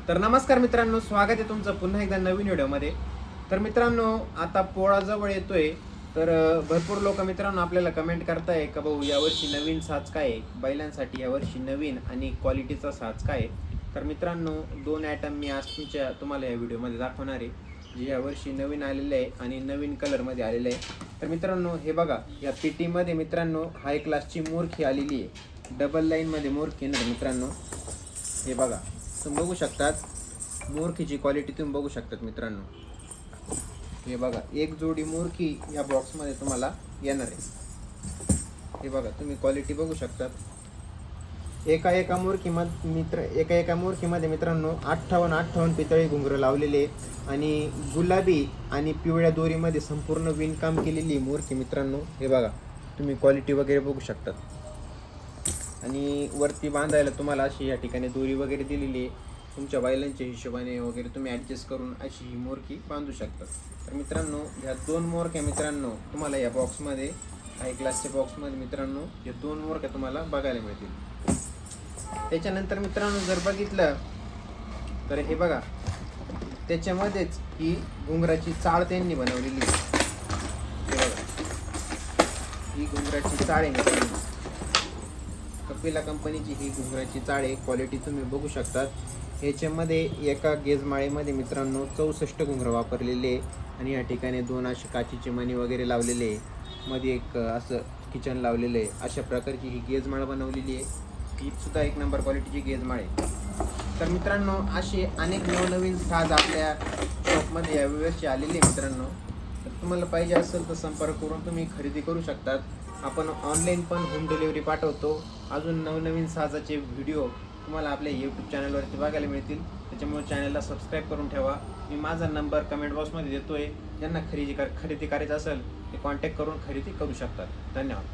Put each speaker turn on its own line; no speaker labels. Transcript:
तर नमस्कार मित्रांनो, स्वागत आहे तुमचं पुन्हा एकदा नवीन व्हिडिओमध्ये. तर मित्रांनो, आता पोळा जवळ येतोय. तर भरपूर लोक मित्रांनो आपल्याला कमेंट करताय का भाऊ यावर्षी नवीन साज काय आहे, बैलांसाठी यावर्षी नवीन आणि क्वालिटीचा साज काय आहे. तर मित्रांनो, दोन आयटम मी आज तुम्हाला या व्हिडिओमध्ये दाखवणार आहे, जे यावर्षी नवीन आलेले आहे आणि नवीन कलरमध्ये आलेले आहे. तर मित्रांनो, हे बघा, या पेटीमध्ये मित्रांनो हाय क्लासची मोरखी आलेली आहे. डबल लाईनमध्ये मोरखी आहे ना मित्रांनो. हे बघा, तुम्ही बघू शकतात, मोरखीची क्वालिटी तुम्ही बघू शकतात मित्रांनो. हे बघा, एक जोडी मोरखी या बॉक्समध्ये तुम्हाला येणार आहे. हे बघा, तुम्ही क्वालिटी बघू शकतात. एका मोरखीमध्ये मित्रांनो 58 पितळी घुंगरं लावलेले आणि गुलाबी आणि पिवळ्या दोरीमध्ये संपूर्ण विणकाम केलेली मोरखी मित्रांनो. हे बघा, तुम्ही क्वालिटी वगैरे बघू शकतात. आणि वरती बांधायला तुम्हाला अशी या ठिकाणी दोरी वगैरे दिलेली आहे. तुमच्या बैलांच्या हिशोबाने वगैरे तुम्ही ॲडजस्ट करून अशी ही मोरखी बांधू शकता. तर मित्रांनो, ह्या दोन मोरक्या मित्रांनो तुम्हाला या बॉक्समध्ये, हाय क्लासच्या बॉक्समध्ये मित्रांनो या दोन मोरक्या तुम्हाला बघायला मिळतील. त्याच्यानंतर मित्रांनो जर बघितलं तर हे बघा, त्याच्यामध्येच ही घुंगराची चाळ त्यांनी बनवलेली आहे. हे बघा, ही घुंगराची चाळ आहे मित्रांनो. कपिला कंपनीची ही घुंगराची चाळ आहे. क्वालिटी तुम्ही बघू शकतात. ह्याच्यामध्ये एका गेजमाळेमध्ये मित्रांनो 64 घुंगरं वापरलेले आहे आणि या ठिकाणी दोन असे काचीचे मणी वगैरे लावलेले आहे. मध्ये एक असं किचन लावलेलं आहे. अशा प्रकारची ही गेजमाळ बनवलेली आहे. ही सुद्धा एक नंबर क्वालिटीची गेजमाळ आहे. तर मित्रांनो, असे अनेक नवनवीन साज आपल्या शॉपमध्ये यावेळेसचे आलेले मित्रांनो. तर तुम्हाला पाहिजे असेल तर संपर्क करून तुम्ही खरेदी करू शकतात. आपण ऑनलाईन पण होम डिलिव्हरी पाठवतो. अजून नवनवीन साजाचे व्हिडिओ तुम्हाला आपल्या यूट्यूब चॅनलवरती बघायला मिळतील. त्याच्यामुळे चॅनलला सबस्क्राईब करून ठेवा. मी माझा नंबर कमेंट बॉक्समध्ये देतोय. ज्यांना खरेदी करायचं असेल ते कॉन्टॅक्ट करून खरेदी करू शकतात. धन्यवाद.